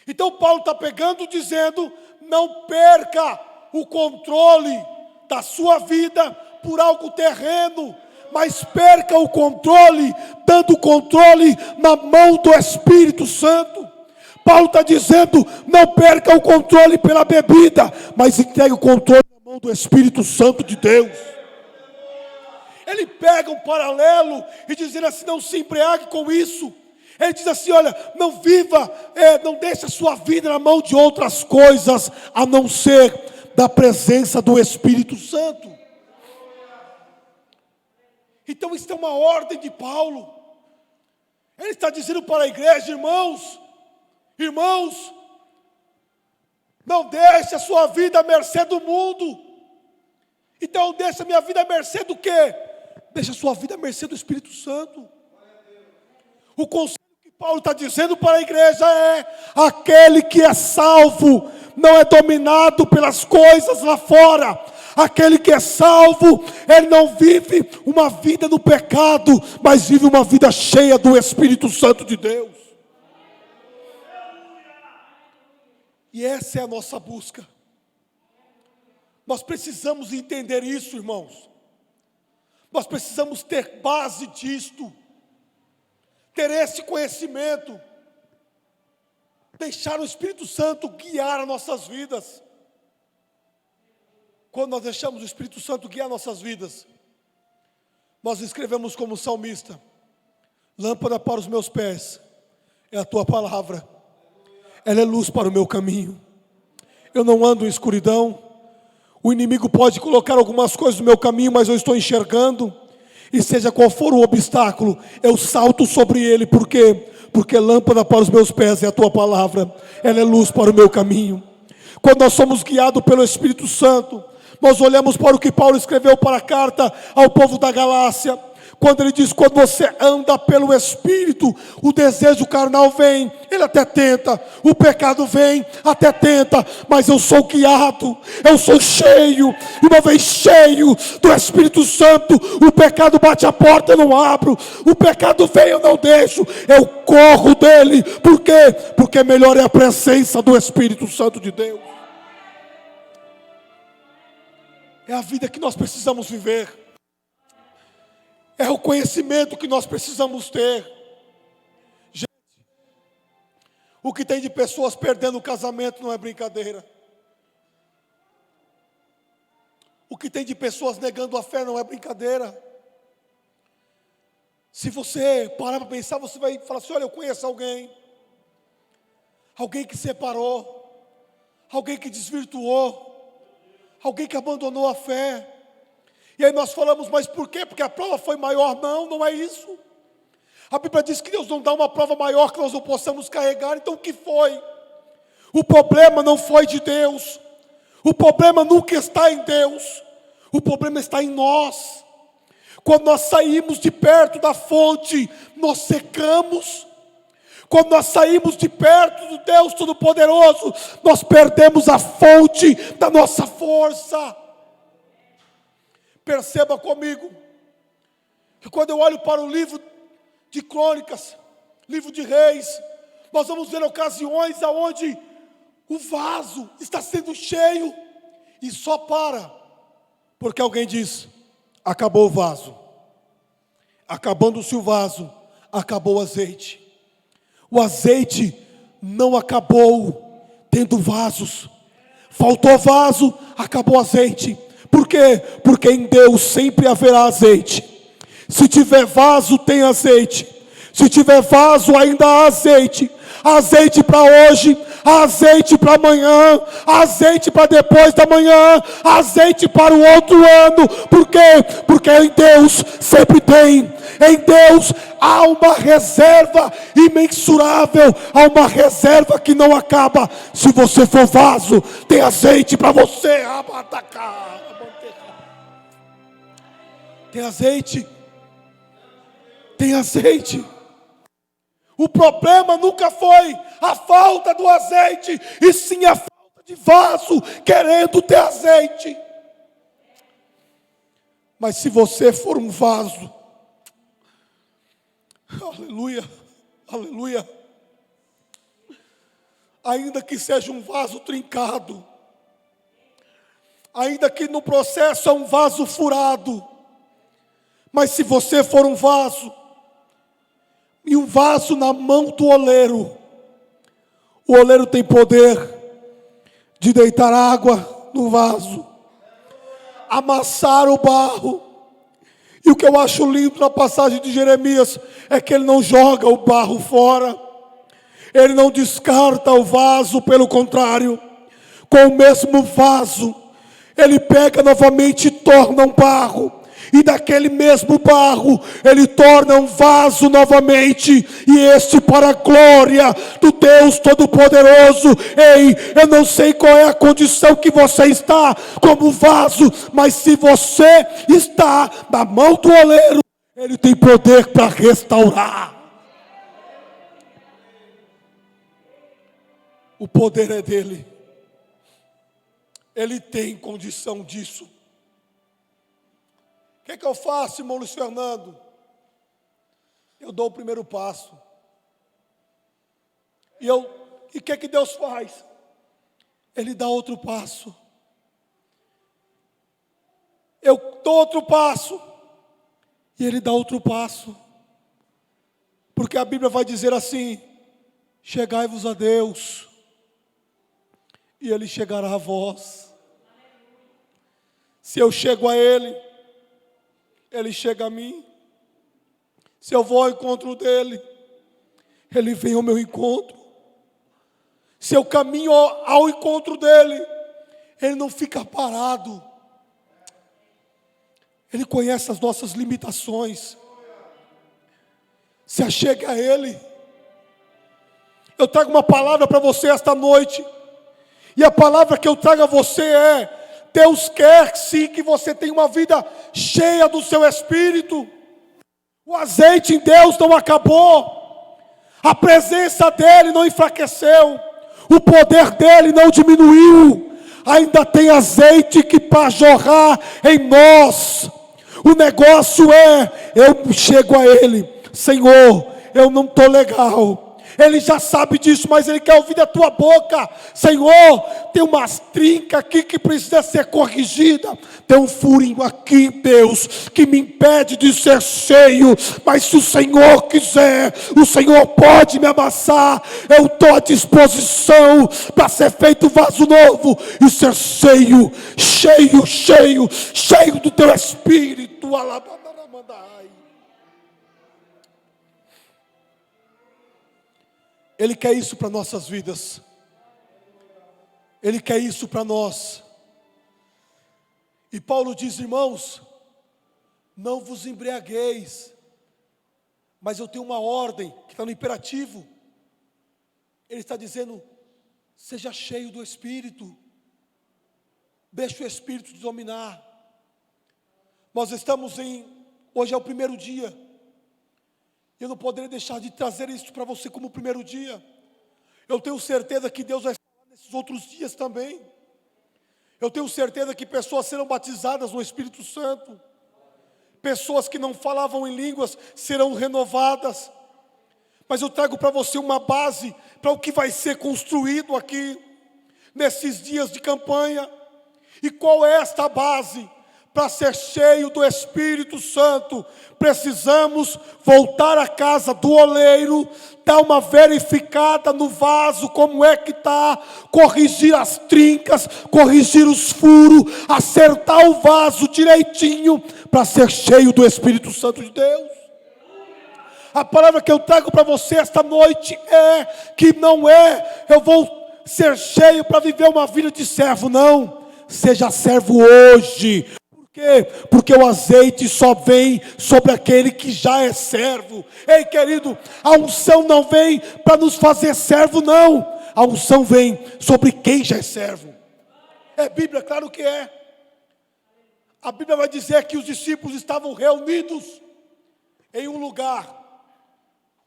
Então Paulo está pegando, dizendo: não perca o controle da sua vida por algo terreno, mas perca o controle, dando o controle na mão do Espírito Santo. Paulo está dizendo: não perca o controle pela bebida, mas entregue o controle na mão do Espírito Santo de Deus. Ele pega um paralelo e diz assim: não se embriague com isso. Ele diz assim: olha, não viva, não deixe a sua vida na mão de outras coisas, a não ser da presença do Espírito Santo. Então isso é uma ordem de Paulo. Ele está dizendo para a igreja: irmãos, não deixe a sua vida à mercê do mundo. Então deixe a minha vida à mercê do quê? Deixe a sua vida à mercê do Espírito Santo. O conselho que Paulo está dizendo para a igreja é: aquele que é salvo não é dominado pelas coisas lá fora. Aquele que é salvo, ele não vive uma vida no pecado, mas vive uma vida cheia do Espírito Santo de Deus. E essa é a nossa busca. Nós precisamos entender isso, irmãos. Nós precisamos ter base disto, ter esse conhecimento, deixar o Espírito Santo guiar as nossas vidas. Quando nós deixamos o Espírito Santo guiar nossas vidas, nós escrevemos como salmista: lâmpada para os meus pés é a tua palavra, ela é luz para o meu caminho. Eu não ando em escuridão. O inimigo pode colocar algumas coisas no meu caminho, mas eu estou enxergando. E seja qual for o obstáculo, eu salto sobre ele. Por quê? Porque lâmpada para os meus pés é a tua palavra, ela é luz para o meu caminho. Quando nós somos guiados pelo Espírito Santo, nós olhamos para o que Paulo escreveu para a carta ao povo da Galácia, quando ele diz: quando você anda pelo Espírito, o desejo carnal vem, ele até tenta, o pecado vem, até tenta, mas eu sou guiado, eu sou cheio, e uma vez cheio do Espírito Santo, o pecado bate a porta, eu não abro, o pecado vem, eu não deixo, eu corro dele. Por quê? Porque melhor é a presença do Espírito Santo de Deus. É a vida que nós precisamos viver. É o conhecimento que nós precisamos ter. Gente, o que tem de pessoas perdendo o casamento não é brincadeira. O que tem de pessoas negando a fé não é brincadeira. Se você parar para pensar, você vai falar assim: olha, eu conheço alguém que separou, alguém que desvirtuou, alguém que abandonou a fé. E aí nós falamos: mas por quê? Porque a prova foi maior. Não, não é isso. A Bíblia diz que Deus não dá uma prova maior que nós não possamos carregar. Então o que foi? O problema não foi de Deus. O problema nunca está em Deus. O problema está em nós. Quando nós saímos de perto da fonte, nós secamos. Quando nós saímos de perto do Deus Todo-Poderoso, nós perdemos a fonte da nossa força. Perceba comigo, que quando eu olho para o livro de Crônicas, livro de Reis, nós vamos ver ocasiões onde o vaso está sendo cheio e só para, porque alguém diz: acabou o vaso. Acabando-se o vaso, acabou o azeite. O azeite não acabou tendo vasos. Faltou vaso, acabou o azeite. Por quê? Porque em Deus sempre haverá azeite. Se tiver vaso, tem azeite. Se tiver vaso, ainda há azeite. Azeite para hoje, azeite para amanhã, azeite para depois da manhã, azeite para o outro ano. Por quê? Porque em Deus sempre tem. Em Deus há uma reserva imensurável, há uma reserva que não acaba. Se você for vaso, tem azeite para você. Tem azeite. Tem azeite. O problema nunca foi a falta do azeite, e sim a falta de vaso querendo ter azeite. Mas se você for um vaso, aleluia, aleluia, ainda que seja um vaso trincado, ainda que no processo é um vaso furado, mas se você for um vaso, e um vaso na mão do oleiro, o oleiro tem poder de deitar água no vaso, amassar o barro. E o que eu acho lindo na passagem de Jeremias é que ele não joga o barro fora, ele não descarta o vaso, pelo contrário, com o mesmo vaso, ele pega novamente e torna um barro. e daquele mesmo barro Ele torna um vaso novamente, e este para a glória do Deus Todo-Poderoso. Ei, eu não sei qual é a condição que você está como vaso, mas se você está na mão do oleiro, Ele tem poder para restaurar. O poder é dele. Ele tem condição disso. O que eu faço, irmão Luiz Fernando? Eu dou o primeiro passo. E o que Deus faz? Ele dá outro passo. Eu dou outro passo. E Ele dá outro passo. Porque a Bíblia vai dizer assim: chegai-vos a Deus, e Ele chegará a vós. Se eu chego a Ele, Ele chega a mim. Se eu vou ao encontro dEle, Ele vem ao meu encontro. Se eu caminho ao encontro dEle, Ele não fica parado. Ele conhece as nossas limitações. Se achegue a Ele. Eu trago uma palavra para você esta noite. E a palavra que eu trago a você é: Deus quer sim que você tenha uma vida cheia do seu Espírito. O azeite em Deus não acabou. A presença dEle não enfraqueceu. O poder dEle não diminuiu. Ainda tem azeite que para jorrar em nós. O negócio é: eu chego a Ele, Senhor, eu não estou legal. Ele já sabe disso, mas Ele quer ouvir da tua boca: Senhor, tem umas trincas aqui que precisa ser corrigida. Tem um furinho aqui, Deus, que me impede de ser cheio. Mas se o Senhor quiser, o Senhor pode me amassar. Eu estou à disposição para ser feito vaso novo e ser cheio, cheio, cheio, cheio do teu Espírito. Alabaramandai. Ele quer isso para nossas vidas. Ele quer isso para nós. E Paulo diz: irmãos, não vos embriagueis. Mas eu tenho uma ordem que está no imperativo. Ele está dizendo: seja cheio do Espírito. Deixa o Espírito te dominar. Nós estamos hoje é o primeiro dia. Eu não poderia deixar de trazer isso para você como primeiro dia. Eu tenho certeza que Deus vai falar nesses outros dias também. Eu tenho certeza que pessoas serão batizadas no Espírito Santo. Pessoas que não falavam em línguas serão renovadas. Mas eu trago para você uma base para o que vai ser construído aqui, nesses dias de campanha. E qual é esta base? Para ser cheio do Espírito Santo, precisamos voltar à casa do oleiro, dar uma verificada no vaso, como é que está, corrigir as trincas, corrigir os furos, acertar o vaso direitinho, para ser cheio do Espírito Santo de Deus. A palavra que eu trago para você esta noite é que não é: eu vou ser cheio para viver uma vida de servo, não. Seja servo hoje. Por quê? Porque o azeite só vem sobre aquele que já é servo. Ei, querido, a unção não vem para nos fazer servo, não. A unção vem sobre quem já é servo. É Bíblia, claro que é. A Bíblia vai dizer que os discípulos estavam reunidos em um lugar.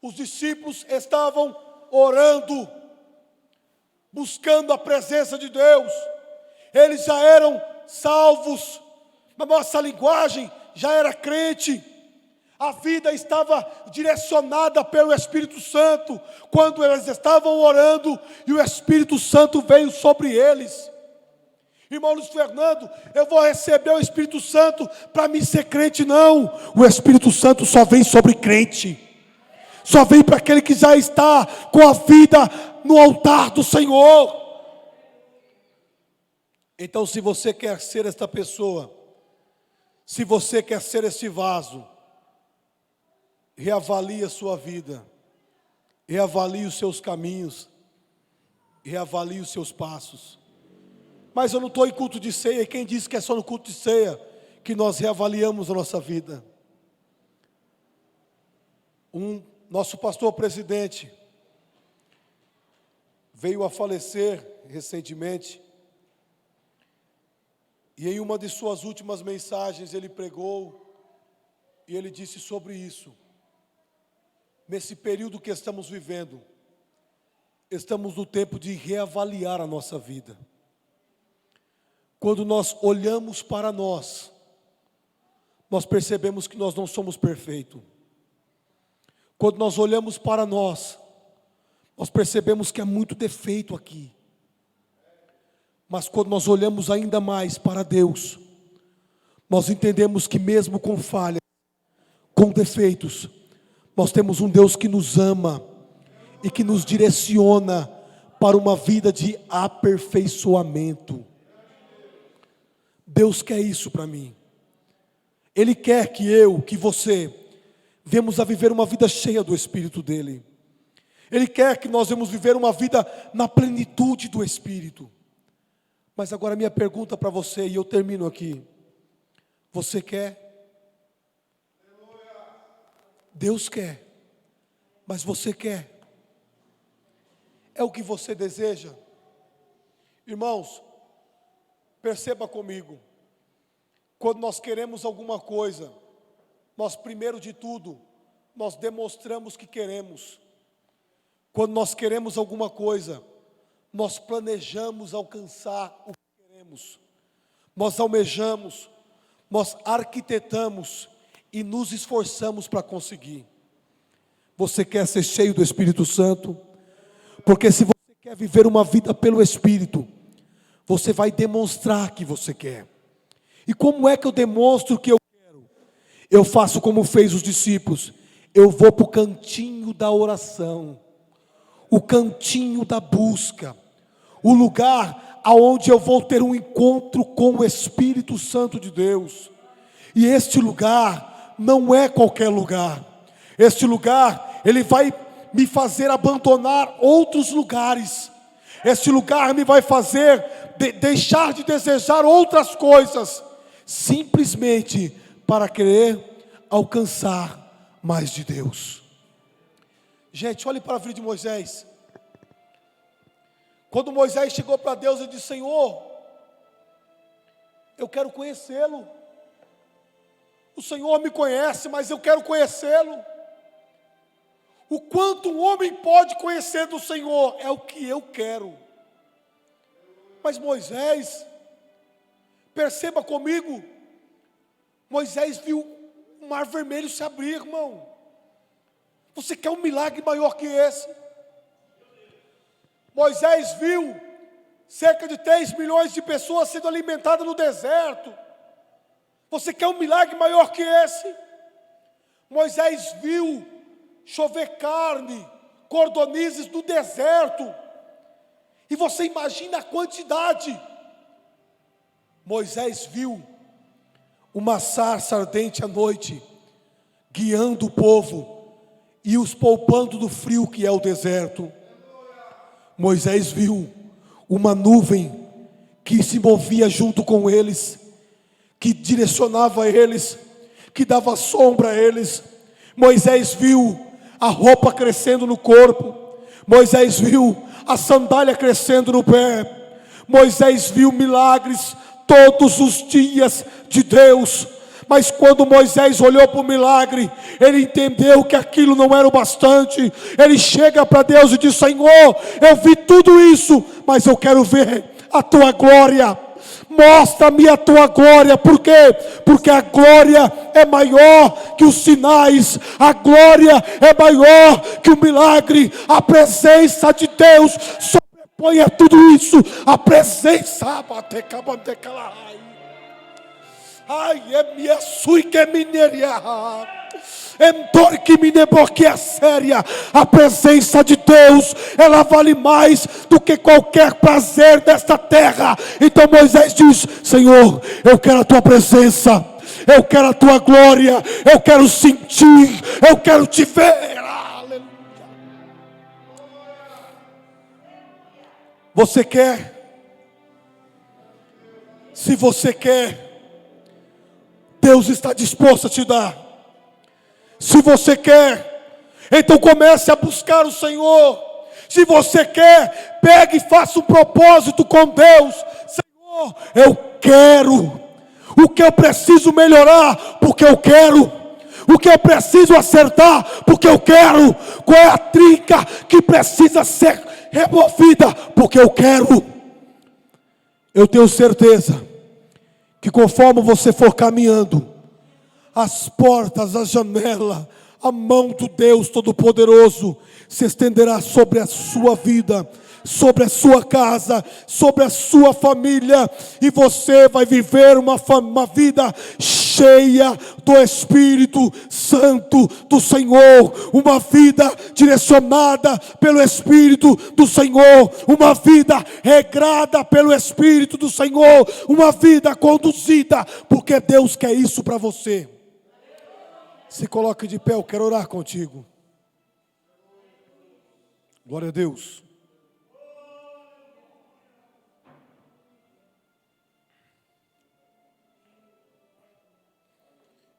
Os discípulos estavam orando, buscando a presença de Deus. Eles já eram salvos. Na nossa linguagem, já era crente. A vida estava direcionada pelo Espírito Santo, quando eles estavam orando, e o Espírito Santo veio sobre eles. Irmão Luiz Fernando, eu vou receber o Espírito Santo para me ser crente? Não. O Espírito Santo só vem sobre crente. Só vem para aquele que já está com a vida no altar do Senhor. Então, se você quer ser esta pessoa, se você quer ser esse vaso, reavalie a sua vida, reavalie os seus caminhos, reavalie os seus passos. Mas eu não estou em culto de ceia, e quem disse que é só no culto de ceia? que nós reavaliamos a nossa vida. Nosso pastor presidente veio a falecer recentemente, e em uma de suas últimas mensagens ele pregou, e ele disse sobre isso. Nesse período que estamos vivendo, estamos no tempo de reavaliar a nossa vida. Quando nós olhamos para nós percebemos que nós não somos perfeitos. Quando nós olhamos para nós percebemos que há muito defeito aqui. Mas quando nós olhamos ainda mais para Deus, nós entendemos que mesmo com falhas, com defeitos, nós temos um Deus que nos ama e que nos direciona para uma vida de aperfeiçoamento. Deus quer isso para mim. Ele quer que eu, que você, venhamos a viver uma vida cheia do Espírito dEle. Ele quer que nós venhamos viver uma vida na plenitude do Espírito. Mas agora minha pergunta para você, e eu termino aqui. Você quer? Deus quer. Mas você quer? É o que você deseja? Irmãos, perceba comigo. Quando nós queremos alguma coisa, nós primeiro de tudo, nós demonstramos que queremos. Quando nós queremos alguma coisa, nós planejamos alcançar o que queremos. Nós almejamos, nós arquitetamos e nos esforçamos para conseguir. Você quer ser cheio do Espírito Santo? Porque se você quer viver uma vida pelo Espírito, você vai demonstrar que você quer. E como é que eu demonstro que eu quero? Eu faço como fez os discípulos. Eu vou para o cantinho da oração, o cantinho da busca, o lugar aonde eu vou ter um encontro com o Espírito Santo de Deus. E este lugar não é qualquer lugar. Este lugar, ele vai me fazer abandonar outros lugares. Este lugar me vai fazer deixar de desejar outras coisas, simplesmente para querer alcançar mais de Deus. Gente, olhe para a vida de Moisés. Quando Moisés chegou para Deus e disse: Senhor, eu quero conhecê-lo. O Senhor me conhece, mas eu quero conhecê-lo. O quanto um homem pode conhecer do Senhor é o que eu quero. Mas Moisés, perceba comigo, Moisés viu o mar vermelho se abrir, irmão. Você quer um milagre maior que esse? Moisés viu cerca de 3 milhões de pessoas sendo alimentadas no deserto. Você quer um milagre maior que esse? Moisés viu chover carne, cordonizes no deserto. E você imagina a quantidade. Moisés viu uma sarça ardente à noite, guiando o povo e os poupando do frio que é o deserto. Moisés viu uma nuvem que se movia junto com eles, que direcionava eles, que dava sombra a eles. Moisés viu a roupa crescendo no corpo. Moisés viu a sandália crescendo no pé. Moisés viu milagres todos os dias de Deus. Mas quando Moisés olhou para o milagre, ele entendeu que aquilo não era o bastante. Ele chega para Deus e diz: Senhor, eu vi tudo isso, mas eu quero ver a tua glória. Mostra-me a tua glória. Por quê? Porque a glória é maior que os sinais. A glória é maior que o milagre. A presença de Deus sobrepõe a tudo isso. A presença. Ai, é minha sui que mineria. A presença de Deus, ela vale mais do que qualquer prazer desta terra. Então Moisés diz: Senhor, eu quero a tua presença, eu quero a tua glória, eu quero sentir, eu quero te ver. Aleluia. Você quer? Se você quer, Deus está disposto a te dar. Se você quer, então comece a buscar o Senhor. Se você quer, pegue e faça um propósito com Deus. Senhor, eu quero. O que eu preciso melhorar, porque eu quero. O que eu preciso acertar, porque eu quero. Qual é a trinca que precisa ser removida, porque eu quero. Eu tenho certeza que conforme você for caminhando, as portas, a janela, a mão do Deus Todo-Poderoso se estenderá sobre a sua vida, sobre a sua casa, sobre a sua família, e você vai viver uma vida cheia do Espírito Santo do Senhor, uma vida direcionada pelo Espírito do Senhor, uma vida regrada pelo Espírito do Senhor, uma vida conduzida, porque Deus quer isso para você. Se coloque de pé, eu quero orar contigo. Glória a Deus.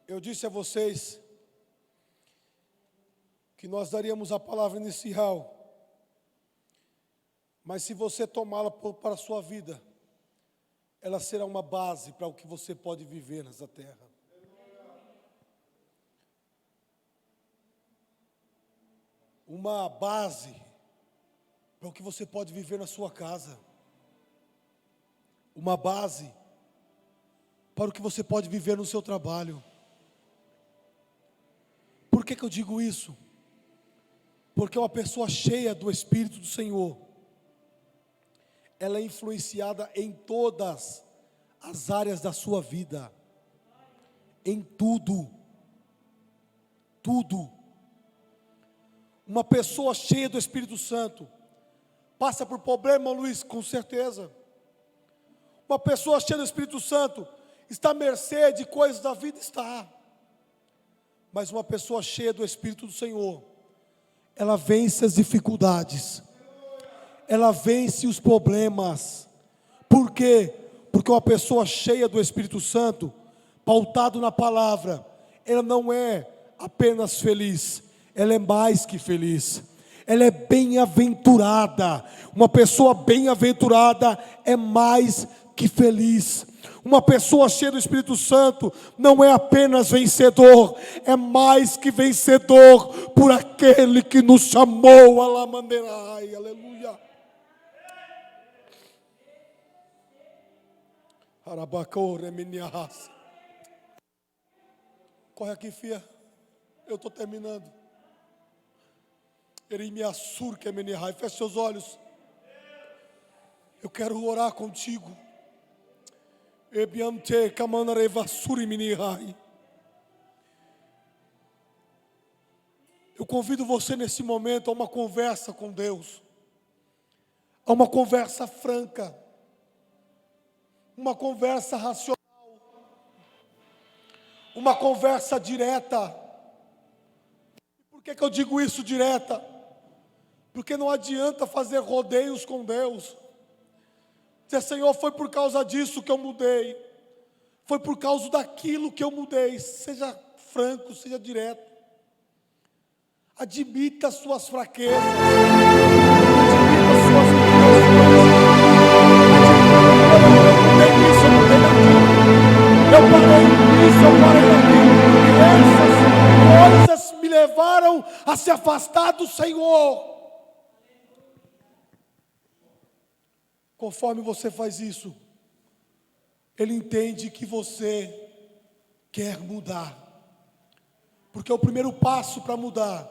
Eu disse a vocês que nós daríamos a palavra inicial, mas se você tomá-la para a sua vida, ela será uma base para o que você pode viver nessa terra. Uma base para o que você pode viver na sua casa. Uma base para o que você pode viver no seu trabalho. Por que eu digo isso? Porque uma pessoa cheia do Espírito do Senhor, ela é influenciada em todas as áreas da sua vida. Em tudo. Tudo. Uma pessoa cheia do Espírito Santo passa por problema, Luiz, com certeza. Uma pessoa cheia do Espírito Santo está à mercê de coisas da vida, está. Mas uma pessoa cheia do Espírito do Senhor, ela vence as dificuldades, ela vence os problemas. Por quê? Porque uma pessoa cheia do Espírito Santo, pautado na palavra, ela não é apenas feliz, ela é mais que feliz, ela é bem-aventurada. Uma pessoa bem-aventurada é mais que feliz. Uma pessoa cheia do Espírito Santo não é apenas vencedor, é mais que vencedor por aquele que nos chamou. Alamanderai, aleluia. Arabacore, minha raça. Corre aqui, filha. Eu estou terminando. Erimiassur, que é menihai. Feche seus olhos. Eu quero orar contigo. Ebiante, kamanarevassuri, menihai. Eu convido você nesse momento a uma conversa com Deus. A uma conversa franca. Uma conversa racional. Uma conversa direta. Por que eu digo isso direta? Porque não adianta fazer rodeios com Deus. Dizer, Senhor, foi por causa disso que eu mudei. Foi por causa daquilo que eu mudei. Seja franco, seja direto. Admita as suas fraquezas. Admita as suas limitações. Eu mudei daquilo. Eu parei nisso, eu parei daquilo. E essas coisas me levaram a se afastar do Senhor. Conforme você faz isso, Ele entende que você quer mudar. Porque o primeiro passo para mudar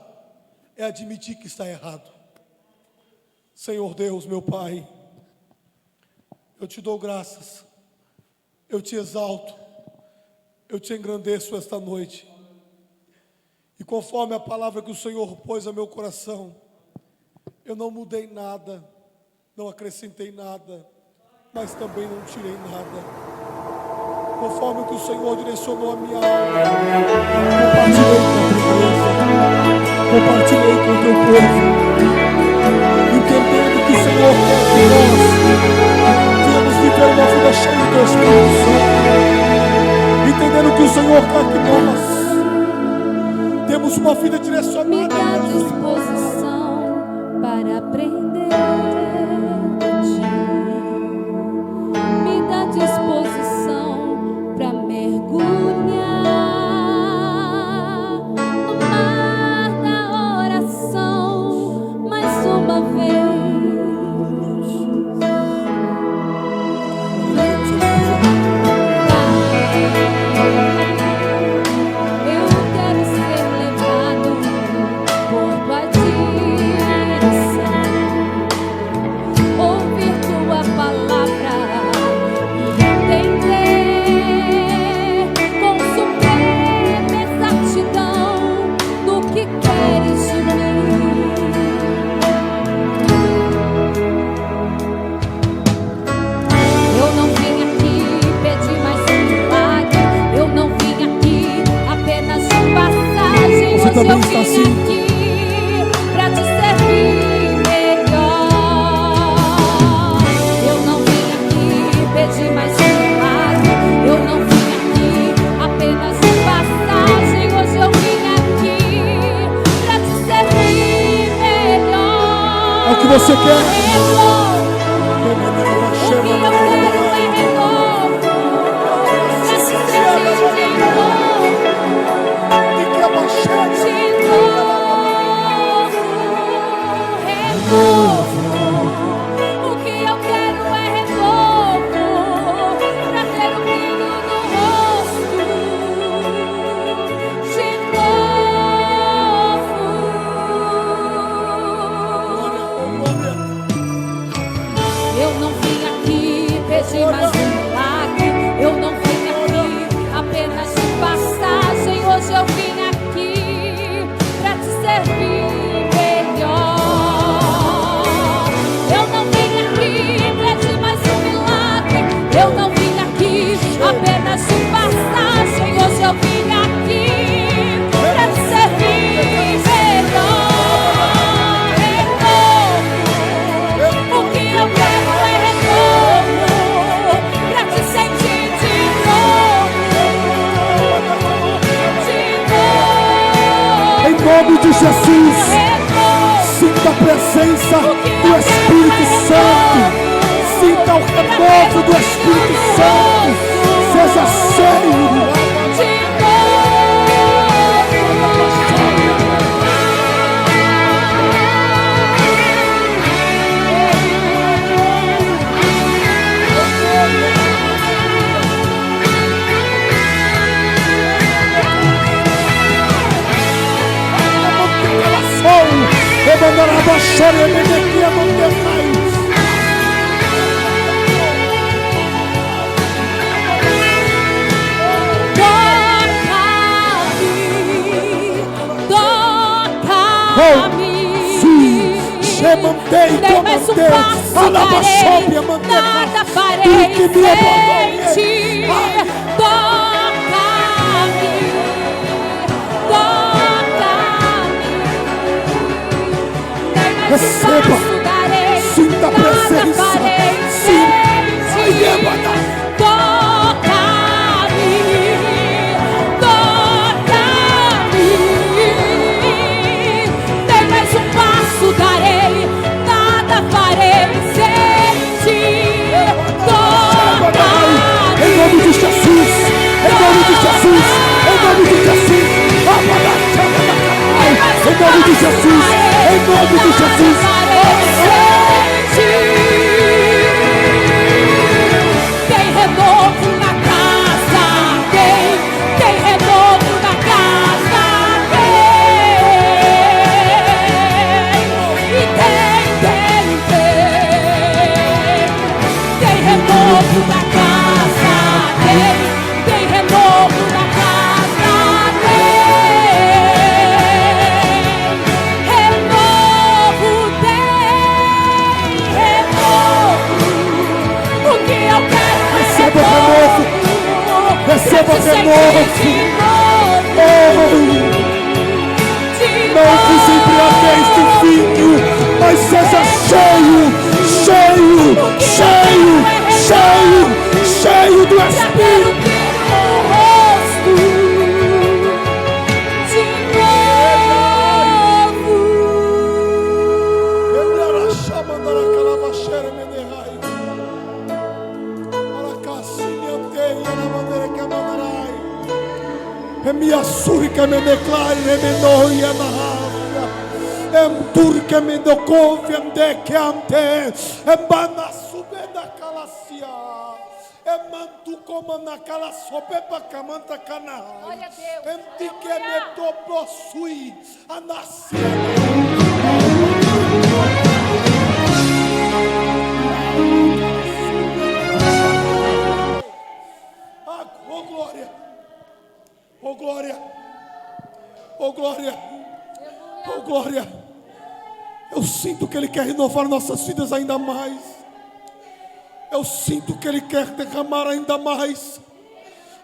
é admitir que está errado. Senhor Deus, meu Pai, eu te dou graças, eu te exalto, eu te engrandeço esta noite. E conforme a palavra que o Senhor pôs ao meu coração, eu não mudei nada, não acrescentei nada, mas também não tirei nada. Conforme o que o Senhor direcionou a minha alma, compartilhei com a tua igreja, compartilhei com o teu povo, entendendo que o Senhor quer que nós venhamos viver uma vida cheia do teu Espírito Santo, entendendo que o Senhor para que nós temos uma vida direcionada. Me dá disposição para aprender de ti. Me dá disposição para mergulhar no mar da oração mais uma vez. Eu quero ser levado por tua direção, ouvir tua palavra e entender com suprema exatidão do que queres de mim. Eu não vim aqui pedir mais um milagre, eu não vim aqui apenas de passagem. Você Hoje também eu está vim assim? aqui pra te servir melhor. Eu não vim aqui pedir mais um milagre, eu não vim aqui apenas de passagem. Hoje eu vim aqui pra te servir melhor. É o que você quer? Renovo. O que eu quero é renovo, pra te servir de novo, Tem que abaixar. de novo, renovo. O que eu quero é renovo, pra ter um brilho no rosto, de novo. Eu não vim aqui pedir mais um milagre, eu não vim aqui apenas de passagem. Hoje eu vim aqui pra te servir melhor. Eu não vim aqui pedir mais um milagre, eu não vim aqui apenas de passagem. Hoje eu vim aqui pra te servir melhor. Renovo. O que eu quero é renovo, pra te sentir de novo, Em nome de Jesus, renovo. sinta a presença do Espírito Santo. Sinta o renovo do Espírito Santo. Seja cheio. Dei mais um passo, darei, nada farei sem ti. Toca-me, toca-me. Dei mais um Receba, passo, darei, sinta a nada presença, farei sinta. sem ti. Toca-me, toca-me. Dei mais um passo, darei, nada farei sem ti. Toca-me. Em nome de Jesus, em nome de Jesus, em nome de Jesus. Em nome de Jesus, em nome de Jesus. Tem renovo na casa, tem renovo na casa, e tem renovo na casa, tem renovo na casa, renovo, o que eu quero é Receba renovo, receba renovo. Não vos embriagueis do vinho, mas seja cheio, cheio, cheio, cheio, cheio do Espírito. Espírito. Turque me do confiante que ante embana sube da calacia emantu como na cala sobe para camanta cana que me do possui a nação. Oh glória, oh glória, oh glória, oh glória. Eu sinto que Ele quer renovar nossas vidas ainda mais. Eu sinto que Ele quer derramar ainda mais.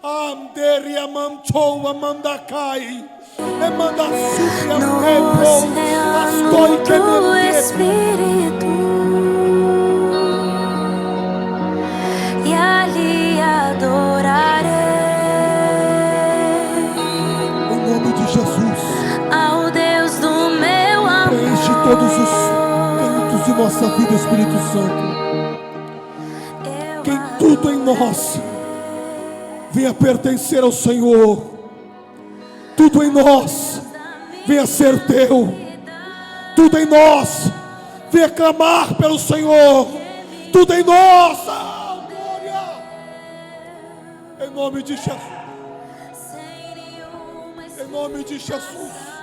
Anderia manchou, amandacai, emanda súbia, no tu Espírito e ali adorarei o nome de Jesus. Ao Deus do meu amor. Preenche todos os cantos de nossa vida, Espírito Santo. Que tudo em nós venha pertencer ao Senhor. Tudo em nós venha ser teu. Tudo em nós venha clamar pelo Senhor. Tudo em nós, glória, em nome de Jesus. Em nome de Jesus.